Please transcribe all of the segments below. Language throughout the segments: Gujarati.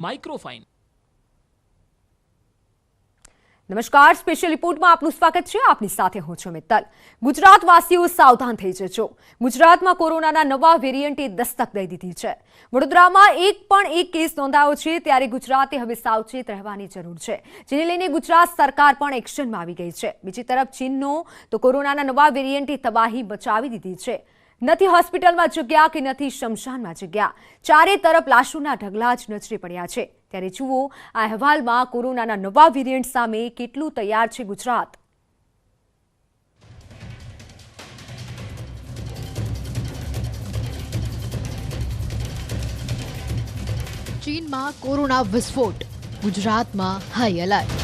માઇક્રોફાઇન। નમસ્કાર, સ્પેશિયલ રિપોર્ટમાં આપનું સ્વાગત છે। આપની સાથે હું છું મિત્તલ। ગુજરાતવાસીઓ સાવધાન થઈ જજો। ગુજરાતમાં કોરોનાના નવા વેરિયન્ટે દસ્તક દઈ દીધી છે। વડોદરામાં એક કેસ નોંધાયો છે, ત્યારે ગુજરાતે હવે સાવચેત રહેવાની જરૂર છે, જેને લઈને ગુજરાત સરકાર પણ એક્શનમાં આવી ગઈ છે। બીજી તરફ ચીનનો તો કોરોનાના નવા વેરિયન્ટે તબાહી મચાવી દીધી છે। નથી હોસ્પિટલમાં જગ્યા કે નથી શમશાનમાં જગ્યા, ચારે તરફ લાશોના ઢગલા જ નજરે પડ્યા છે। ત્યારે જુઓ આ અહેવાલમાં કોરોનાના નવા વેરિયન્ટ સામે કેટલું તૈયાર છે ગુજરાત। ચીનમાં કોરોના વિસ્ફોટ, ગુજરાતમાં હાઈ એલર્ટ।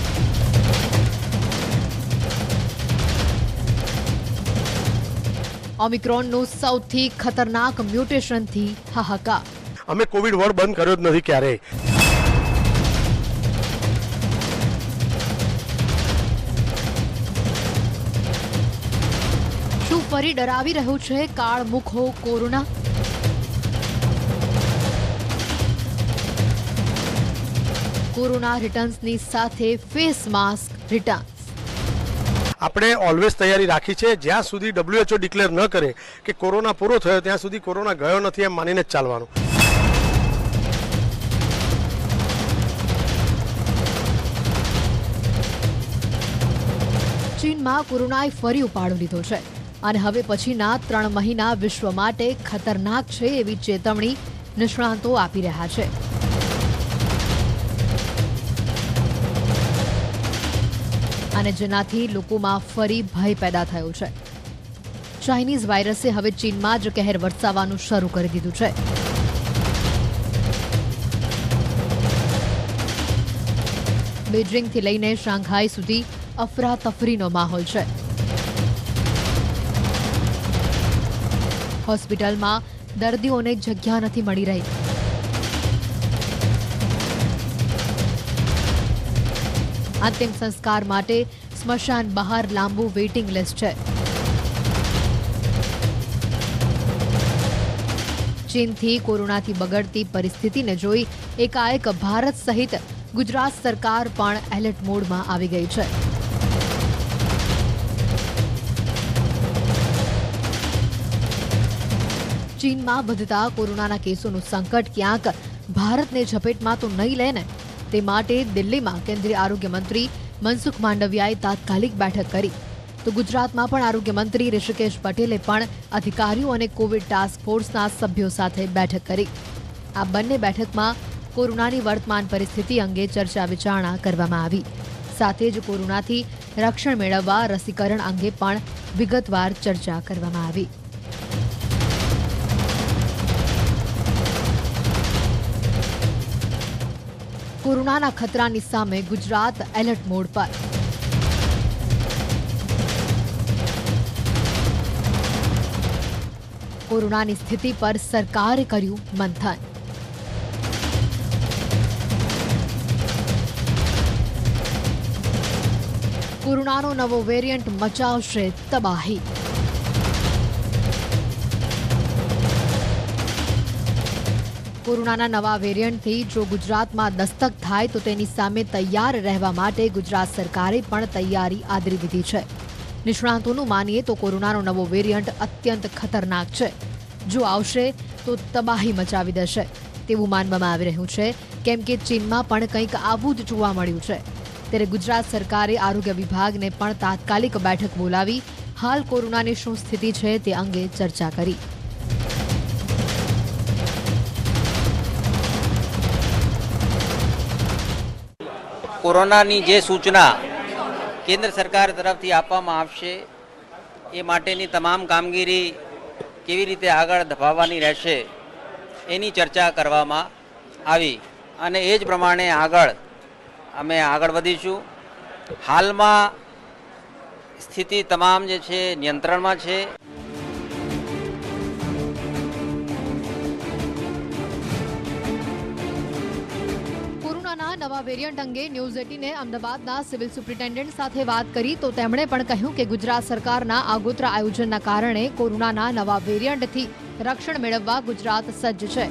ઓમિક્રોનનો સૌથી ખતરનાક મ્યુટેશનથી હાહાકાર। અમે કોવિડ વોર્ડ બંધ કર્યો જ નથી ક્યારેય। શું ફરી ડરાવી રહ્યું છે કાળમુખો કોરોના? કોરોના રિટર્ન્સની સાથે ફેસ માસ્ક રિટર્ન્સ। આપણે ઓલવેઝ તૈયારી રાખી છે। જ્યાં સુધી WHO ડિક્લેર ન કરે કે કોરોના પૂરો થયો ત્યાં સુધી કોરોના ગયો નથી એમ માનીને જ ચાલવાનું। ચીનમાં કોરોનાએ ફરી ઉપાડો લીધો છે અને હવે પછીના 3 મહિના વિશ્વ માટે ખતરનાક છે એવી ચેતવણી નિષ્ણાતો આપી રહ્યા છે। અને જેનાથી લોકોમાં ફરી ભય પેદા થયો છે। ચાઇનીઝ વાયરસે હવે ચીનમાં જ કહેર વરસાવવાનું શરૂ કરી દીધું છે। બેઇજિંગથી લઈને શાંઘાઈ સુધી અફરાતફરીનો માહોલ છે। હોસ્પિટલમાં દર્દીઓને જગ્યા નથી મળી રહી। અંતિમ સંસ્કાર માટે સ્મશાન બહાર લાંબુ વેઇટિંગ લિસ્ટ છે। ચીનથી કોરોનાથી બગડતી પરિસ્થિતિને જોઈ એકાએક ભારત સહિત ગુજરાત સરકાર પણ એલર્ટ મોડમાં આવી ગઈ છે। ચીનમાં વધતા કોરોનાના કેસોનું સંકટ ક્યાંક ભારતને ઝપેટમાં તો નહીં લે ને, તે માટે દિલ્હીમાં કેન્દ્રીય આરોગ્ય મંત્રી મનસુખ માંડવિયાએ તાત્કાલિક બેઠક કરી, તો ગુજરાતમાં પણ આરોગ્ય મંત્રી ઋષિકેશ પટેલે પણ અધિકારીઓ અને કોવિડ ટાસ્ક ફોર્સના સભ્યો સાથે બેઠક કરી। આ બંને બેઠકમાં કોરોનાની વર્તમાન પરિસ્થિતિ અંગે ચર્ચા વિચારણા કરવામાં આવી। સાથે જ કોરોનાથી રક્ષણ મેળવવા રસીકરણ અંગે પણ વિગતવાર ચર્ચા કરવામાં આવી। કોરોનાના ખતરાની સામે ગુજરાત એલર્ટ મોડ પર। કોરોનાની સ્થિતિ પર સરકારે કર્યું મંથન। કોરોનાનો નવો વેરિયન્ટ મચાવશે તબાહી। કોરોનાના નવા વેરિયન્ટથી જો ગુજરાતમાં દસ્તક થાય તો તેની સામે તૈયાર રહેવા માટે ગુજરાત સરકારે પણ તૈયારી આદરી દીધી છે। નિષ્ણાતોનું માનીએ તો કોરોનાનો નવો વેરિયન્ટ અત્યંત ખતરનાક છે। જો આવશે તો તબાહી મચાવી દેશે તેવું માનવામાં આવી રહ્યું છે, કેમ કે ચીનમાં પણ કંઈક આવું જ જોવા મળ્યું છે। ત્યારે ગુજરાત સરકારે આરોગ્ય વિભાગને પણ તાત્કાલિક બેઠક બોલાવી હાલ કોરોનાની શું સ્થિતિ છે તે અંગે ચર્ચા કરી। કોરોનાની જે સૂચના કેન્દ્ર સરકાર તરફથી આપવામાં આવશે એ માટેની તમામ કામગીરી કેવી રીતે આગળ ધપાવવાની રહેશે એની ચર્ચા કરવામાં આવી અને એ જ પ્રમાણે અમે આગળ વધીશું। હાલમાં સ્થિતિ તમામ જે છે નિયંત્રણમાં છે। કોરોનાના નવા વેરિયન્ટ અંગે ન્યૂઝ 18એ અમદાવાદના સિવિલ સુપ્રિન્ટેન્ડન્ટ સાથે વાત કરી તો તેમણે પણ કહ્યું કે ગુજરાત સરકારના આગોતરા આયોજનના કારણે કોરોનાના નવા વેરિયન્ટથી રક્ષણ મેળવવા ગુજરાત સજ્જ છે।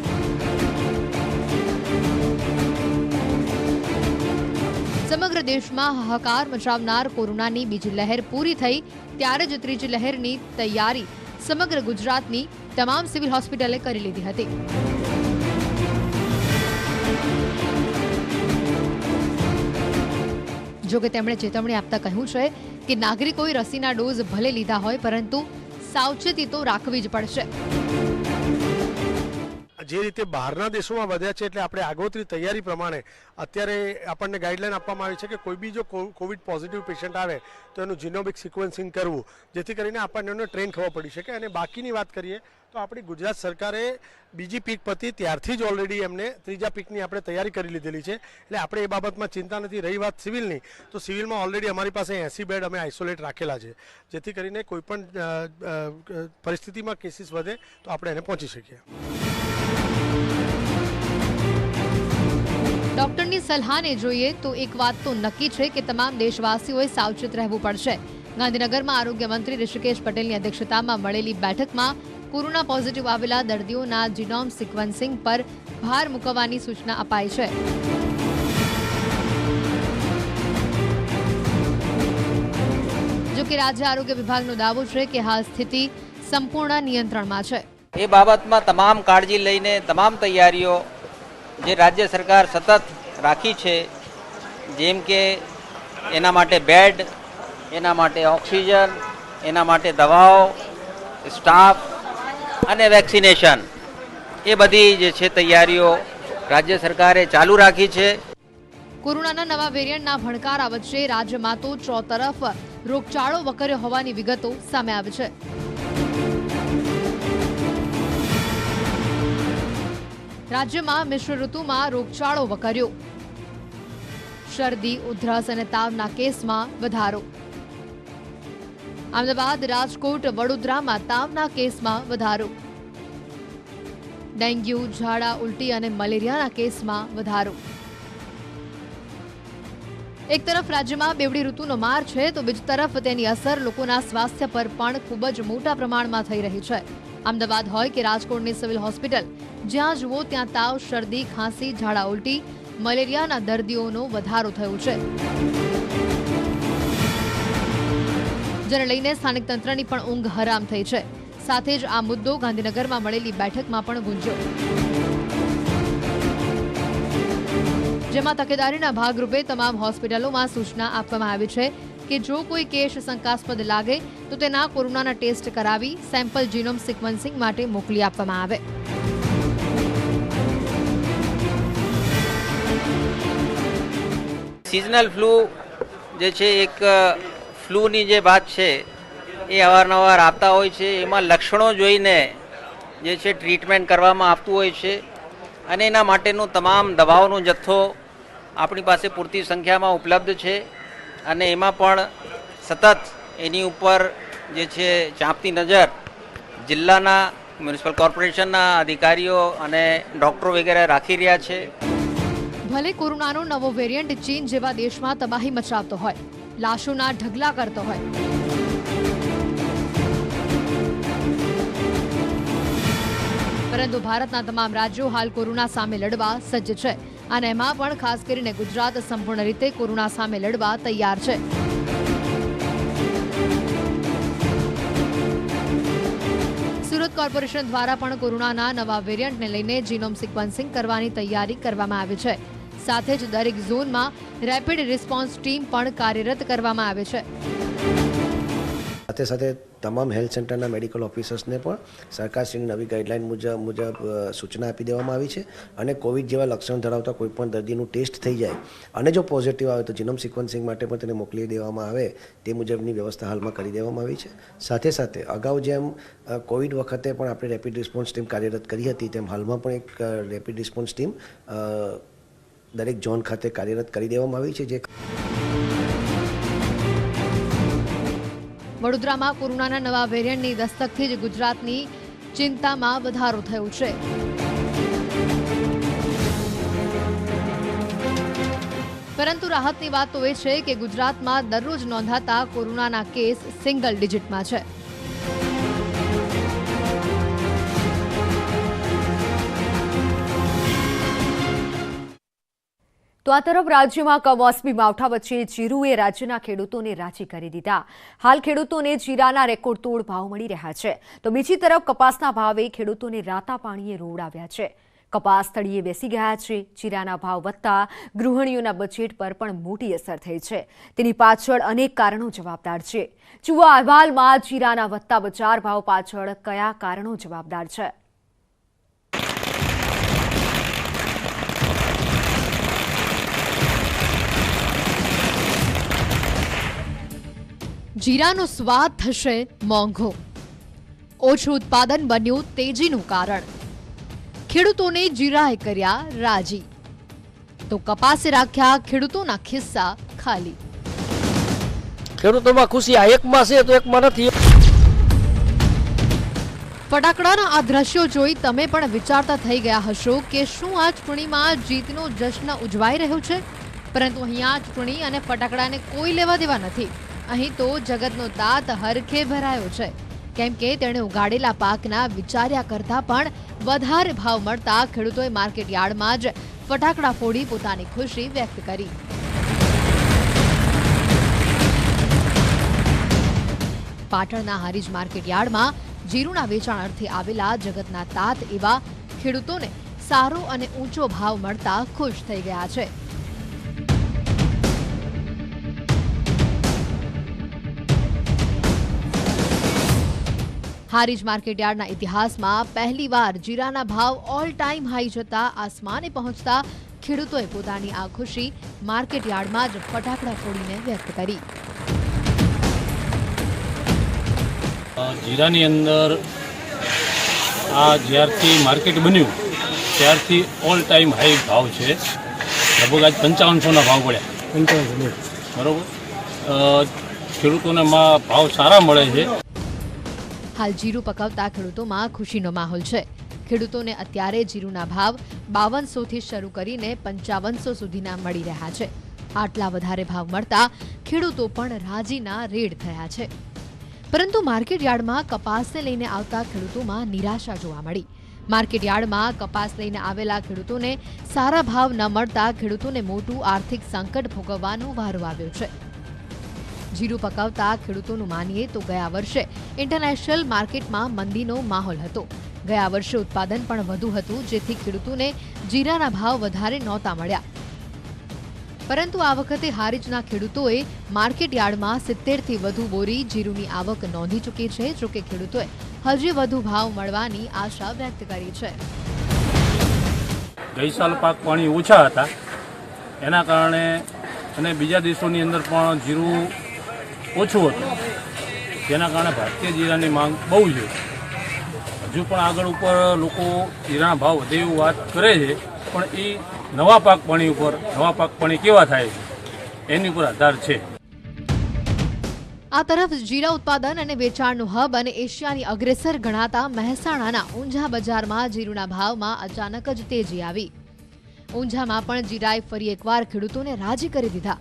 દેશમાં હાહાકાર મચાવનાર કોરોનાની બીજી લહેર પૂરી થઈ ત્યારે જ ત્રીજી લહેરની તૈયારી સમગ્ર ગુજરાતની તમામ સિવિલ હોસ્પિટલે કરી લીધી હતી. જોકે તેમણે ચેતવણી આપતા કહ્યું છે કે નાગરિકોએ રસીના ડોઝ ભલે લીધા હોય પરંતુ સાવચેતી તો રાખવી જ પડશે. જે રીતે બહારના દેશોમાં વધ્યા છે એટલે આપણે આગોતરી તૈયારી પ્રમાણે અત્યારે આપણને ગાઈડલાઈન આપવામાં આવી છે કે કોઈ બી જો કોવિડ પોઝિટિવ પેશન્ટ આવે તો એનું જીનોમિક સિક્વન્સિંગ કરવું, જેથી કરીને આપણને એનો ટ્રેન ખબર પડી શકે. અને બાકીની વાત કરીએ તો આપણી ગુજરાત સરકારે બીજી પીક પતી ત્યારથી જ ઓલરેડી એમને ત્રીજા પીકની આપણે તૈયારી કરી લીધેલી છે, એટલે આપણે એ બાબતમાં ચિંતા નથી. રહી વાત સિવિલની, તો સિવિલમાં ઓલરેડી અમારી પાસે 80 બેડ અમે આઇસોલેટ રાખેલા છે, જેથી કરીને કોઈપણ પરિસ્થિતિમાં કેસીસ વધે તો આપણે એને પહોંચી શકીએ. ડોક્ટરની સલાહને જોઈએ તો એક વાત તો નક્કી છે કે તમામ દેશવાસીઓએ સાવચેત રહેવું પડશે. ગાંધીનગરમાં આરોગ્ય મંત્રી ઋષિકેશ પટેલની અધ્યક્ષતામાં મળેલી બેઠકમાં કોરોના પોઝિટિવ આવેલા દર્દીઓના જીનોમ સિક્વન્સિંગ પર ભાર મૂકવાની સૂચના અપાઈ છે. જો કે રાજ્ય આરોગ્ય વિભાગનો દાવો છે કે હાલ સ્થિતિ સંપૂર્ણ નિયંત્રણમાં છે. એ બાબતમાં તમામ કાળજી લઈને તમામ તૈયારીઓ જે રાજ્ય સરકાર સતત રાખી છે, જેમ કે એના માટે બેડ, એના માટે ઓક્સિજન, એના માટે દવાઓ, સ્ટાફ અને વેક્સિનેશન, એ બધી જે છે તૈયારીઓ રાજ્ય સરકારે ચાલુ રાખી છે. કોરોનાના નવા વેરિયન્ટના ભણકારા વચ્ચે રાજ્યમાં તો ચોતરફ રોગચાળો વકર્યો હોવાની વિગતો સામે આવી છે. રાજ્યમાં મિશ્ર ઋતુમાં રોગચાળો વકર્યો. શરદી, ઉધરસ અને તાવના કેસમાં વધારો. અમદાવાદ, રાજકોટ, વડોદરામાં તાવના કેસમાં વધારો. ડેન્ગ્યુ, ઝાડા, ઉલટી અને મલેરિયાના કેસમાં વધારો. એક તરફ રાજ્યમાં બેવડી ઋતુનો માર છે તો બીજી તરફ તેની અસર લોકોના સ્વાસ્થ્ય પર પણ ખૂબ જ મોટા પ્રમાણમાં થઈ રહી છે. અમદાવાદ હોય કે રાજકોટની સિવિલ હોસ્પિટલ, જ્યાં જુઓ ત્યાં તાવ, શરદી, ખાંસી, ઝાડા, ઉલટી, મલેરિયાના દર્દીઓનો વધારો થયો છે, જેને લઈને સ્થાનિક તંત્રની પણ ઊંઘ હરામ થઈ છે. સાથે જ આ મુદ્દો ગાંધીનગરમાં મળેલી બેઠકમાં પણ ગુંજ્યો, જેમાં તકેદારીના ભાગરૂપે તમામ હોસ્પિટલોમાં સૂચના આપવામાં આવી છે કે જો કોઈ કેસ શંકાસ્પદ લાગે તો તેના કોરોનાના ટેસ્ટ કરાવી સેમ્પલ જીનોમ સિક્વન્સિંગ માટે મોકલી આપવામાં આવે. સિઝનલ ફ્લૂ જે છે, એક ફ્લૂની જે વાત છે એ અવારનવાર આવતા હોય છે. એમાં લક્ષણો જોઈને જે છે ટ્રીટમેન્ટ કરવામાં આવતું હોય છે, અને એના માટેનું તમામ દવાઓનો જથ્થો આપણી પાસે પૂરતી સંખ્યામાં ઉપલબ્ધ છે. અને એમાં પણ સતત એની ઉપર જે છે ચાંપતી નજર જિલ્લાના મ્યુનિસિપલ કોર્પોરેશનના અધિકારીઓ અને ડૉક્ટરો વગેરે રાખી રહ્યા છે. ભલે કોરોનાનો નવો વેરિયન્ટ ચીન જેવા દેશમાં તબાહી મચાવતો હોય, લાશોના ઢગલા કરતો હોય, પરંતુ ભારતના તમામ રાજ્યો હાલ કોરોના સામે લડવા સજ્જ છે, અને એમાં પણ ખાસ કરીને ગુજરાત સંપૂર્ણ રીતે કોરોના સામે લડવા તૈયાર છે. સુરત કોર્પોરેશન દ્વારા પણ કોરોનાના નવા વેરિયન્ટને લઈને જીનોમ સિક્વન્સિંગ કરવાની તૈયારી કરવામાં આવી છે. સાથે જ દરેક ઝોનમાં રેપિડ રિસ્પોન્સ ટીમ પણ કાર્યરત કરવામાં આવે છે. સાથે સાથે તમામ હેલ્થ સેન્ટરના મેડિકલ ઓફિસર્સને પણ સરકારશ્રીની નવી ગાઈડલાઇન મુજબ સૂચના આપી દેવામાં આવી છે, અને કોવિડ જેવા લક્ષણ ધરાવતા કોઈપણ દર્દીનું ટેસ્ટ થઈ જાય અને જો પોઝિટિવ આવે તો જીનોમ સિક્વન્સિંગ માટે પણ તેને મોકલી દેવામાં આવે તે મુજબની વ્યવસ્થા હાલમાં કરી દેવામાં આવી છે. સાથે સાથે અગાઉ જેમ કોવિડ વખતે પણ આપણે રેપિડ રિસ્પોન્સ ટીમ કાર્યરત કરી હતી, તેમ હાલમાં પણ એક રેપિડ રિસ્પોન્સ ટીમ દરેક ઝોન ખાતે કાર્યરત કરી દેવામાં આવી છે. જે વડોદરામાં કોરોનાના નવા વેરિયન્ટની દસ્તકથી જ ગુજરાતની ચિંતામાં વધારો થયો છે. પરંતુ રાહતની વાત તો એ છે કે ગુજરાતમાં દરરોજ નોંધાતા કોરોનાના કેસ સિંગલ ડિજિટમાં છે. તો આ તરફ રાજ્યમાં કમોસમી માવઠા વચ્ચે જીરુએ રાજ્યના ખેડૂતોને રાજી કરી દીધા. હાલ ખેડૂતોને જીરાના રેકોર્ડ તોડ ભાવ મળી રહ્યા છે, તો બીજી તરફ કપાસના ભાવે ખેડૂતોને રાતા પાણીએ રોવડાવ્યા છે. કપાસ તળિયે બેસી ગયા છે. જીરાના ભાવ વધતા ગૃહિણીઓના બજેટ પર પણ મોટી અસર થઈ છે. તેની પાછળ અનેક કારણો જવાબદાર છે. જુઓ અહેવાલમાં જીરાના વધતા બજાર ભાવ પાછળ કયા કારણો જવાબદાર છે. જીરાનો સ્વાદ થશે મોંઘો. ઓછું ઉત્પાદન બન્યું તેજીનું કારણ. ખેડૂતોને જીરાએ કર્યા રાજી, તો કપાસે રાખ્યા ખેડૂતોના ખિસ્સા ખાલી. ખેડૂતોમાં ખુશી આ એકમાં છે તો એકમાં નથી. ફટાકડાના આ દ્રશ્યો જોઈ તમે પણ વિચારતા થઈ ગયા હશો કે શું આ ચૂંટણીમાં જીતનો જશ્ન ઉજવાઈ રહ્યો છે? પરંતુ અહીંયા ચૂંટણી અને ફટાકડાને કોઈ લેવા દેવા નથી. અહીં તો જગતનો તાત હરખે ભરાયો છે, કેમ કે તેણે ઉગાડેલા પાકના વિચાર્યા કરતા પણ વધારે ભાવ મળતા ખેડૂતોએ માર્કેટ યાર્ડમાં જ ફટાકડા ફોડી પોતાની ખુશી વ્યક્ત કરી. પાટણના હારીજ માર્કેટ યાર્ડમાં જીરુના વેચાણ અર્થે આવેલા જગતના તાત એવા ખેડૂતોને સારો અને ઊંચો ભાવ મળતા ખુશ થઈ ગયા છે. હારીજ માર્કેટ યાર્ડના ઇતિહાસમાં પહેલીવાર જીરાના ભાવ ઓલ ટાઈમ હાઈ જતા આસમાને પહોંચતા ખેડૂતોએ પોતાની આ ખુશી માર્કેટ યાર્ડમાં જ ફટાકડા ફોડીને વ્યક્ત કરી. જીરાની અંદર આ જ્યારથી માર્કેટ બન્યું ત્યારથી ઓલ ટાઈમ હાઈ ભાવ છે. લગભગ આજ 5500ના ભાવ પડ્યા. બરોબર, ખેડૂતોને ભાવ સારા મળે છે. હાલ જીરું પકવતા ખેડૂતોમાં ખુશીનો માહોલ છે. ખેડૂતોને અત્યારે જીરુના ભાવ 5200 થી શરૂ કરીને 5500 સુધીના મળી રહ્યા છે. આટલા વધારે ભાવ મળતા ખેડૂતો પણ રાજીના રેડ થયા છે. પરંતુ માર્કેટ યાર્ડમાં કપાસને લઈને આવતા ખેડૂતોમાં નિરાશા જોવા મળી. માર્કેટ યાર્ડમાં કપાસ લઈને આવેલા ખેડૂતોને સારા ભાવ ન મળતા ખેડૂતોને મોટું આર્થિક સંકટ ભોગવવાનો વારો આવ્યો છે. જીરું પકાવતા ખેડૂતોનું માનીએ તો ગયા વર્ષે ઇન્ટરનેશનલ માર્કેટમાં મંદીનો માહોલ હતો. ગયા વર્ષે ઉત્પાદન પણ વધુ હતું, જેથી ખેડૂતોને જીરાના ભાવ વધારે નહોતા મળ્યા. પરંતુ આ વખતે હારીજના ખેડૂતોએ માર્કેટ યાર્ડમાં 70 થી વધુ બોરી જીરુની આવક નોંધી ચૂકી છે. જોકે ખેડૂતોએ હજી વધુ ભાવ મળવાની આશા વ્યક્ત કરી છે. ગઈ સાલ પાક પાણી ઓછા હતા, એના કારણે અને બીજા દેશોની અંદર પણ જીરું ઓછું હતું, જેના કારણે ભારતીય જીરાની માંગ બહુ છે. હજુ પણ આગળ ઉપર લોકો જીરાના ભાવ વધે એવું વાત કરે છે, પણ એ નવા પાક પાણી કેવા થાય છે એની ઉપર આધાર છે. આ તરફ જીરા ઉત્પાદન અને વેચાણનું હબ અને એશિયાની અગ્રેસર ગણાતા મહેસાણાના ઊંઝા બજારમાં જીરુના ભાવમાં અચાનક જ તેજી આવી. ઊંઝામાં પણ જીરાએ ફરી એકવાર ખેડૂતોને રાજી કરી દીધા.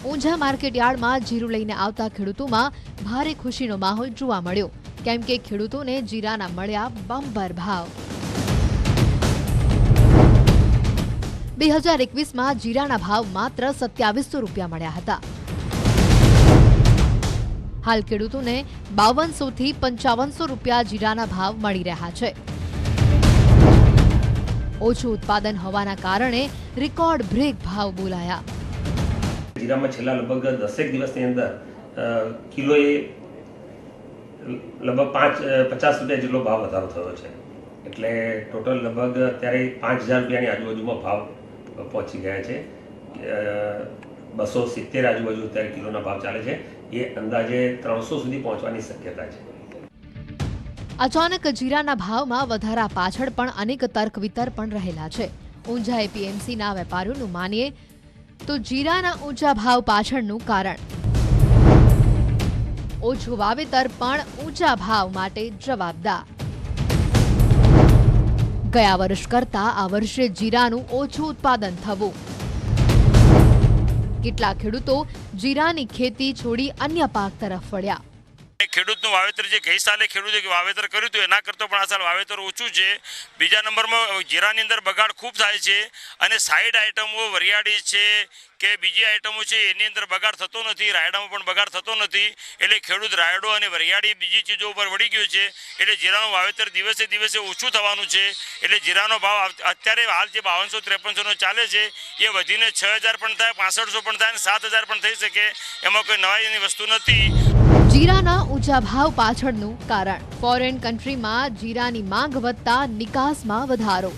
ઊંઝા માર્કેટ યાર્ડમાં જીરું લઈને આવતા ખેડૂતોમાં ભારે ખુશીનો માહોલ જોવા મળ્યો, કેમ કે ખેડૂતોને જીરાના મળ્યા બમ્પર ભાવ. 2021માં જીરાના ભાવ માત્ર 2700 રૂપિયા મળ્યા હતા. હાલ ખેડૂતોને 5200 થી 5500 રૂપિયા જીરાના ભાવ મળી રહ્યા છે. ઓછું ઉત્પાદન હોવાના કારણે રેકોર્ડ બ્રેક ભાવ બોલાયા. જીરામાં છેલ્લા લગભગ 10 દિવસની અંદર કિલોએ લગભગ 50 રૂપિયા જેટલો ભાવ વધારો થયો છે. એટલે ટોટલ લગભગ અત્યારે 5000 રૂપિયાની આજુબાજુમાં ભાવ પહોંચી ગયા છે. 270 આજુબાજુ અત્યારે કિલોના ભાવ ચાલે છે. એ અંદાજે 300 સુધી પહોંચવાની શક્યતા છે. અચાનક જીરાના ભાવમાં વધારા પાછળ પણ અનેક તર્ક વિતર્ક રહેલા છે. ઊંઝા એપીએમસીના વેપારીઓનું માનીએ તો જીરાના ઊંચા ભાવ પાછળનું કારણ ઓછું વાવેતર પણ ઊંચા ભાવ માટે જવાબદાર. ગયા વર્ષ કરતા આ વર્ષે જીરાનું ઓછું ઉત્પાદન થવું. કેટલાક ખેડૂતો જીરાની ખેતી છોડી અન્ય પાક તરફ વળ્યા. ખેડૂતનું વાવેતર જે ગઈ સાલે ખેડૂતે વાવેતર કર્યું હતું એના કરતાં પણ આ સાલ વાવેતર ઓછું છે. બીજા નંબરમાં જીરાની અંદર બગાડ ખૂબ થાય છે અને સાઈડ આઇટમો વરિયાળી છે કે બીજી આઇટમો છે એની અંદર બગાડ થતો નથી, રાયડામાં પણ બગાડ થતો નથી. એટલે ખેડૂત રાયડો અને વરિયાળી બીજી ચીજો ઉપર વળી ગયો છે. એટલે જીરાનું વાવેતર દિવસે દિવસે ઓછું થવાનું છે. એટલે જીરાનો ભાવ અત્યારે હાલ જે 5253 ચાલે છે એ વધીને 6000 પણ થાય, 6500 પણ થાય અને 7000 પણ થઈ શકે. એમાં કોઈ નવાઈની વસ્તુ નથી. જીરાના ઊંચા ભાવ પાછળનું કારણ ફોરેન કન્ટ્રીમાં જીરાની માંગ વધતા નિકાસમાં વધારો.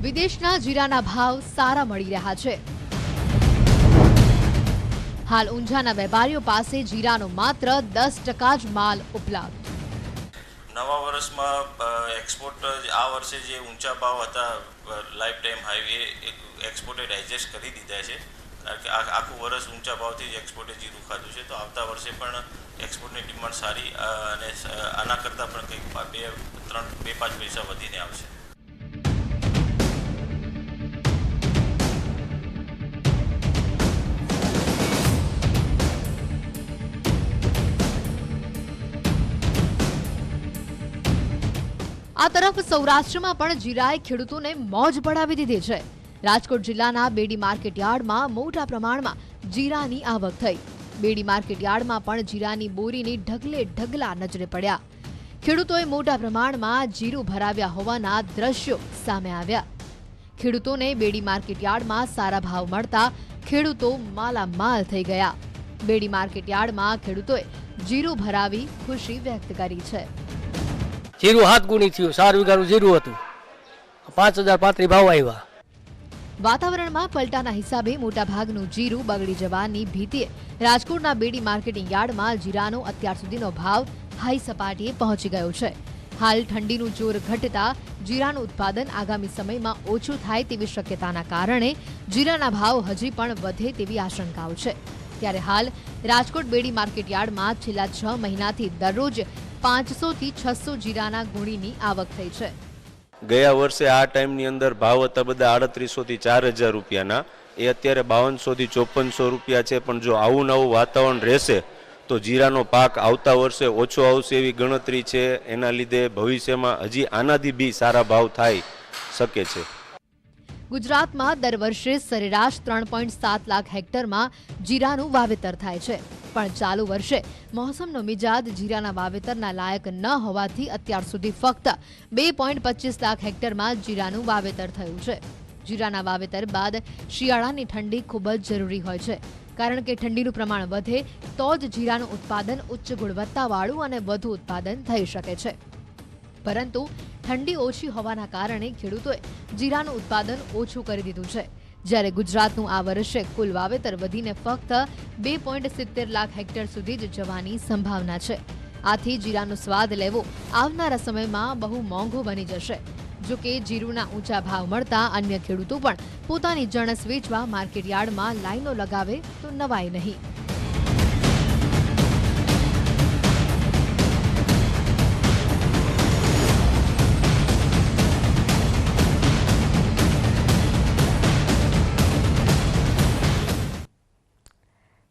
વિદેશના જીરાના ભાવ સારા મળી રહ્યા છે. હાલ ઊંઝાના વેપારીઓ પાસે જીરાનો માત્ર 10% જ માલ ઉપલબ્ધ. નવા વર્ષમાં એક્સપોર્ટ આ વર્ષે જે ઊંચા ભાવ હતા લાઈફ ટાઈમ હાઈ એક્સપોર્ટે ડાયજેસ્ટ કરી દીધા છે. કારણ કે આખું વર્ષ ઊંચા ભાવથી જ એક્સપોર્ટે જીરું ખાધું છે. તો આવતા વર્ષે પણ એક્સપોર્ટની ડિમાન્ડ સારી અને આના કરતાં પણ કંઈક 2-5 પૈસા વધીને આવશે. આ તરફ સૌરાષ્ટ્રમાં પણ જીરાએ ખેડૂતોને મોજ પડાવી દીધી છે. રાજકોટ જિલ્લાના બેડી માર્કેટ યાર્ડમાં મોટા પ્રમાણમાં જીરાની આવક થઈ. બેડી માર્કેટ યાર્ડમાં પણ જીરાની બોરીની ઢગલે ઢગલા નજરે પડ્યા. ખેડૂતોએ મોટા પ્રમાણમાં જીરું ભરાવ્યા હોવાના દ્રશ્યો સામે આવ્યા. ખેડૂતોને બેડી માર્કેટ યાર્ડમાં સારા ભાવ મળતા ખેડૂતો માલામાલ થઈ ગયા. બેડી માર્કેટ યાર્ડમાં ખેડૂતોએ જીરું ભરાવી ખુશી વ્યક્ત કરી છે. જીરું 7 ગુણી થયું, 4 વીઘાનું જીરું હતું, 5035 ભાવ આવ્યા. વાતાવરણમાં પલટાના હિસાબે મોટાભાગનું જીરું બગડી જવાની ભીતિએ રાજકોટના બેડી માર્કેટિંગ યાર્ડમાં જીરાનો અત્યાર સુધીનો ભાવ હાઈ સપાટીએ પહોંચી ગયો છે. હાલ ઠંડીનું જોર ઘટતા જીરાનું ઉત્પાદન આગામી સમયમાં ઓછું થાય તેવી શક્યતાના કારણે જીરાના ભાવ હજી પણ વધે તેવી આશંકાઓ છે. ત્યારે હાલ રાજકોટ બેડી માર્કેટ યાર્ડમાં છેલ્લા 6 મહિનાથી દરરોજ 500 થી 600 જીરાના ગુણીની આવક થઈ છે. ગયા વર્ષે આ ટાઈમની અંદર ભાવ હતા બધા 3800 થી 4000 રૂપિયાના, એ અત્યારે 5200 થી 5400 રૂપિયા છે. પણ જો આવું નવું વાતાવરણ રહેશે તો જીરાનો પાક આવતા વર્ષે ઓછો આવશે એવી ગણતરી છે. એના લીધે ભવિષ્યમાં હજી આનાથી બી સારા ભાવ થઈ શકે છે. ગુજરાતમાં દર વર્ષે સરેરાશ 3.7 લાખ હેક્ટરમાં જીરાનું વાવેતર થાય છે. પણ ચાલુ વર્ષે મોસમનો મિજાજ જીરાના વાવેતરના લાયક ન હોવાથી અત્યાર સુધી ફક્ત 2.25 લાખ હેક્ટરમાં જીરાનું વાવેતર થયું છે. જીરાના વાવેતર બાદ શિયાળાની ઠંડી ખૂબ જ જરૂરી હોય છે. કારણ કે ઠંડીનું પ્રમાણ વધે તો જ જીરાનું ઉત્પાદન ઉચ્ચ ગુણવત્તાવાળું અને વધુ ઉત્પાદન થઈ શકે છે. પરંતુ ઠંડી ઓછી હોવાના કારણે ખેડૂતોએ જીરાનું ઉત્પાદન ઓછું કરી દીધું છે. જ્યારે ગુજરાતનું આ વર્ષે કુલ વાવેતર વધીને ફક્ત 2.70 લાખ હેક્ટર સુધી જ જવાની સંભાવના છે. આથી જીરાનો સ્વાદ લેવો આવનારા સમયમાં બહુ મોંઘો બની જશે. જો કે જીરુના ઊંચા ભાવ મળતા અન્ય ખેડૂતો પણ પોતાની જણસ વેચવા માર્કેટ યાર્ડમાં લાઈનો લગાવે તો નવાઈ નહીં.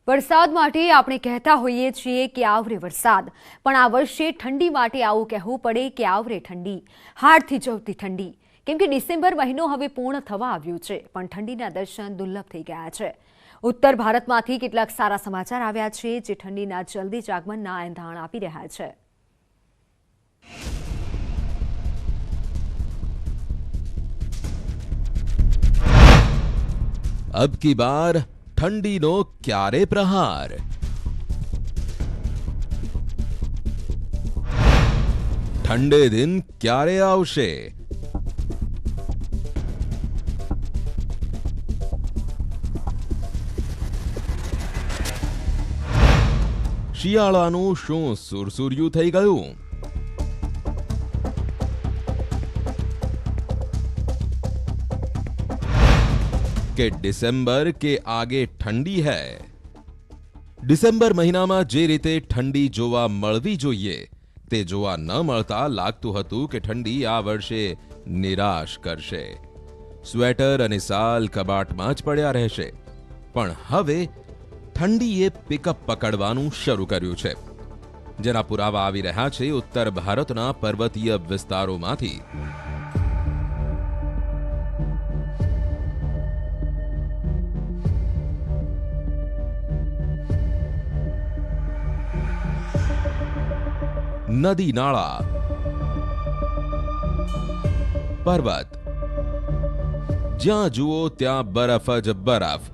વરસાદ માટે આપણે કહેતા હોઈએ છીએ કે આવરે વરસાદ, પણ આ વર્ષે ઠંડી માટે આવું કહેવું પડે કે આવરે ઠંડી, હાડથી જવતી ઠંડી. કેમ કે ડિસેમ્બર મહિનો હવે પૂર્ણ થવા આવ્યો છે, પણ ઠંડીના દર્શન દુર્લભ થઈ ગયા છે. ઉત્તર ભારતમાંથી કેટલાક સારા સમાચાર આવ્યા છે જે ઠંડીના જલ્દી જ આગમનના એંધાણ આપી રહ્યા છે. अब की बार ठंडीनो क्यारे प्रहार. ठंडे दिन क्यारे आवशे. શિયાળાનું શું સુરસુર્યું થઈ ગયું? કે ડિસેમ્બર કે આગે ઠંડી હૈ. ડિસેમ્બર મહિનામાં જે રીતે ઠંડી જોવા મળવી જોઈએ તે જોવા ન મળતા લાગતું હતું કે ઠંડી આ વર્ષે નિરાશ કરશે. સ્વેટર અને સાલ કબાટમાં જ પડ્યા રહેશે. પણ હવે ઠંડીએ પિકઅપ પકડવાનું શરૂ કર્યું છે, જેના પુરાવા આવી રહ્યા છે ઉત્તર ભારતના પર્વતીય વિસ્તારોમાંથી. નદી નાળા, પર્વત, જ્યાં જુઓ ત્યાં બરફ જ બરફ.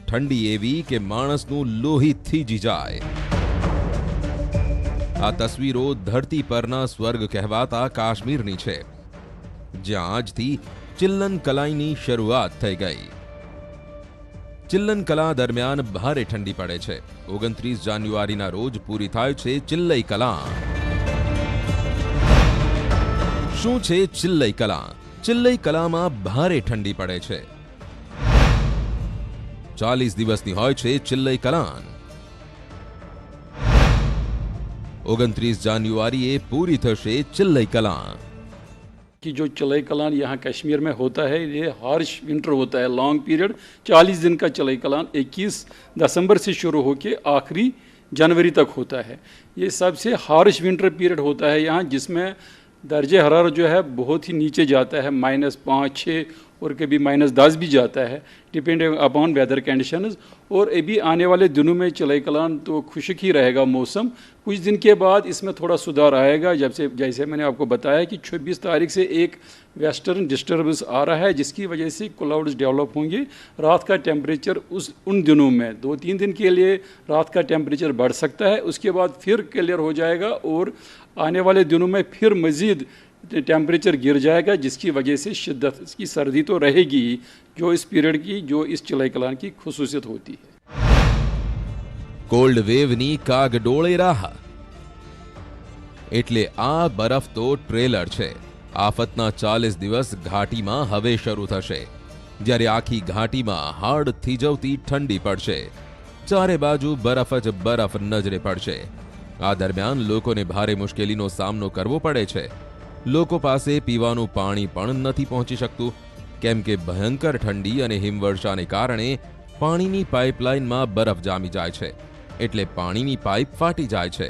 ઠંડી એવી કે માણસનું લોહી થીજી જાય. આ તસવીરો ધરતી પરના સ્વર્ગ કહેવાતા કાશ્મીરની છે, જ્યાં આજથી ચિલ્લન કલાઈની શરૂઆત થઈ ગઈ. ચિલ્લન કલા દરમિયાન ભારે ઠંડી પડે છે. 29 જાન્યુઆરીના રોજ પૂરી થાય છે ચિલ્લઈ કલા. શું છે ચિલ્લઈ કલા? ચિલ્લઈ કલામાં ભારે ઠંડી પડે છે. 40 દિવસની હોય છે ચિલ્લઈ કલા. 29 જાન્યુઆરીએ પૂરી થશે ચિલ્लई कलां. कि जो चलई कलान यहाँ कश्मीर में होता है ये हार्श विंटर होता है, लॉन्ग पीरियड 40 दिन का चलई कलान 21 दिसंबर से शुरू होकर आखिरी जनवरी तक होता है. ये सबसे हार्श विंटर पीरियड होता है यहाँ, जिसमें दर्जे हरारत जो है बहुत ही नीचे जाता है, -5, 6 और कभी -10 भी जाता है, डिपेंडिंग अपॉन वेदर कंडीशंस. और अभी आने वाले दिनों में चलई कलान तो खुशक ही रहेगा मौसम. कुछ दिन के बाद इसमें थोड़ा सुधार आएगा, जैसे मैंने आपको बताया कि 26 तारीख से एक वेस्टर्न डिस्टर्बेंस आ रहा है, जिसकी वजह से क्लाउड्स डेवलप होंगे. रात का टेम्परेचर उन दिनों में 2-3 दिन के लिए रात का टेम्परेचर बढ़ सकता है, उसके बाद फिर क्लियर हो जाएगा और आने वाले दिनों में फिर मज़ीद टेम्परेचर गिर जाएगा, जिसकी वजह से शिद्दत की सर्दी तो रहेगी जो इस पीरियड की, जो इस चलई कलान की खुसूसियत होती है. કોલ્ડ વેવની કાગડોળે રાહ. એટલે આ બરફ તો ટ્રેલર છે. આફતના 40 દિવસ ઘાટીમાં હવે શરૂ થશે, જ્યારે આખી ઘાટીમાં હાડ થીજવતી ઠંડી પડશે. ચારે બાજુ બરફ જ બરફ નજરે પડશે. આ દરમિયાન લોકોને ભારે મુશ્કેલીનો સામનો કરવો પડે છે. લોકો પાસે પીવાનું પાણી પણ નથી પહોંચી શકતું, કેમ કે ભયંકર ઠંડી અને હિમવર્ષાને કારણે પાણીની પાઇપલાઇનમાં બરફ જામી જાય છે, એટલે પાણીની પાઇપ ફાટી જાય છે.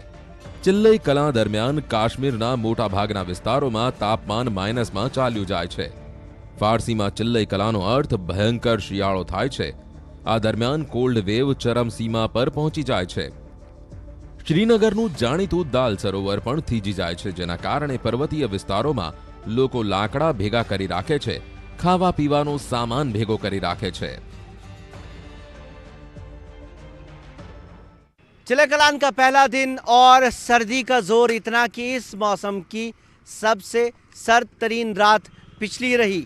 ચિલ્લઈ કલા દરમિયાન કાશ્મીરના મોટા ભાગના વિસ્તારોમાં તાપમાન માઇનસમાં ચાલ્યું જાય છે. ફારસીમાં ચિલ્લઈ કલાનો અર્થ ભયંકર શિયાળો થાય છે. આ દરમિયાન કોલ્ડ વેવ ચરમસીમા પર પહોંચી જાય છે. શ્રીનગરનું જાણીતું દાલ સરોવર પણ થીજી જાય છે, જેના કારણે પર્વતીય વિસ્તારોમાં લોકો લાકડા ભેગા કરી રાખે છે, ખાવા પીવાનો સામાન ભેગો કરી રાખે છે. चिल्लई कलान का पहला दिन और सर्दी का जोर इतना कि इस मौसम की सबसे सर्द तरीन रात पिछली रही.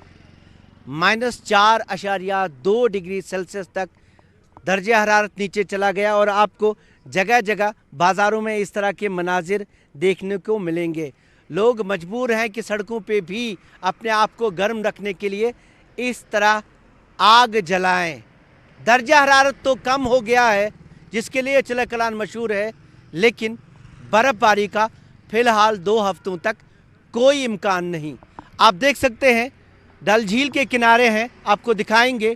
-4.2 डिग्री सेल्सियस तक दर्जे हरारत नीचे चला गया और आपको जगह जगह बाज़ारों में इस तरह के मनाजिर देखने को मिलेंगे. लोग मजबूर हैं कि सड़कों पे भी अपने आप को गर्म रखने के लिए इस तरह आग जलाएं. दर्जा हरारत तो कम हो गया है, जिसके लिए चल्लई कलान मशहूर है, लेकिन बर्फ़बारी का फ़िलहाल 2 हफ्तों तक कोई इम्कान नहीं. आप देख सकते हैं डल झील के किनारे हैं, आपको दिखाएंगे.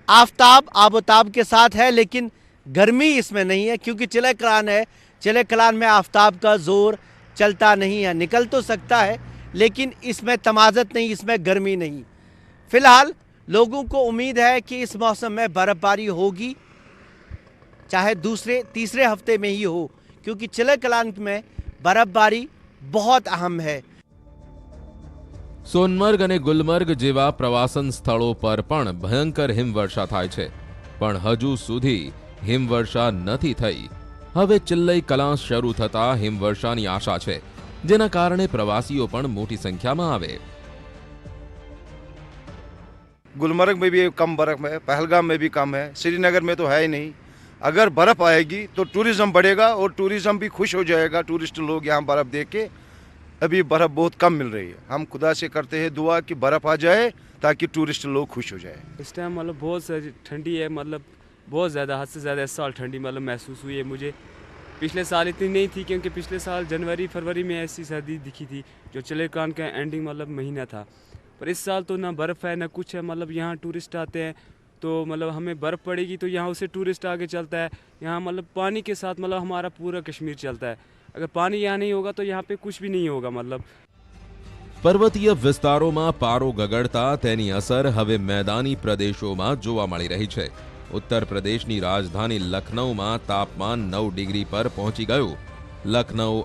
आफताब आबोताब के साथ है, लेकिन गर्मी इसमें नहीं है, क्योंकि चल्लई कलान है. चल्लई कलान में आफताब का ज़ोर चलता नहीं है. निकल तो सकता है, लेकिन इसमें तमाज़त नहीं, इसमें गर्मी नहीं. फ़िलहाल लोगों को उम्मीद है कि इस मौसम में बर्फ़बारी होगी, चाहे दूसरे तीसरे हफ्ते में ही हो, क्योंकि चल्लई कलान में बर्फ़बारी बहुत अहम है. સોનમર્ગ અને ગુલમર્ગ જેવા પ્રવાસન સ્થળો પર પણ ભયંકર હિમવર્ષા થાય છે, પણ હજુ સુધી હિમવર્ષા નથી થઈ. હવે ચિલ્લઈ કલાં શરૂ થતા હિમવર્ષાની આશા છે, જેના કારણે પ્રવાસીઓ પણ મોટી સંખ્યામાં આવે. गुलमर्ग में भी कम बर्फ है, पहलगाम में भी कम है, श्रीनगर में तो है ही नहीं. अगर बर्फ़ आएगी तो टूरिज़्म बढ़ेगा और टूरिज़्म भी खुश हो जाएगा. टूरिस्ट लोग यहाँ बर्फ़ देख के, अभी बर्फ़ बहुत कम मिल रही है. हम खुदा से करते हैं दुआ कि बर्फ़ आ जाए ताकि टूरिस्ट लोग खुश हो जाए. इस टाइम मतलब बहुत सारी ठंडी है, मतलब बहुत ज़्यादा, हद से ज़्यादा इस साल ठंडी मतलब महसूस हुई है मुझे. पिछले साल इतनी नहीं थी, क्योंकि पिछले साल जनवरी फरवरी में ऐसी सर्दी दिखी थी जो चल्लई कलान का एंडिंग मतलब महीना था. पर इस साल तो ना बर्फ़ है ना कुछ है. मतलब यहाँ टूरिस्ट आते हैं तो मतलब हमें बर्फ़ पड़ेगी तो यहाँ उससे टूरिस्ट आगे चलता है। यहाँ मतलब पानी के साथ मतलब हमारा पूरा कश्मीर चलता है। अगर पानी यहाँ नहीं होगा तो यहाँ पे कुछ भी नहीं होगा। मतलब પર્વતીય વિસ્તારોમાં પારો ગગડતા તેની અસર હવે મેદાની પ્રદેશોમાં જોવા મળી રહી છે. ઉત્તર પ્રદેશની રાજધાની લખનૌમાં તાપમાન 9 ડિગ્રી પર પહોંચી ગયું. લખનૌ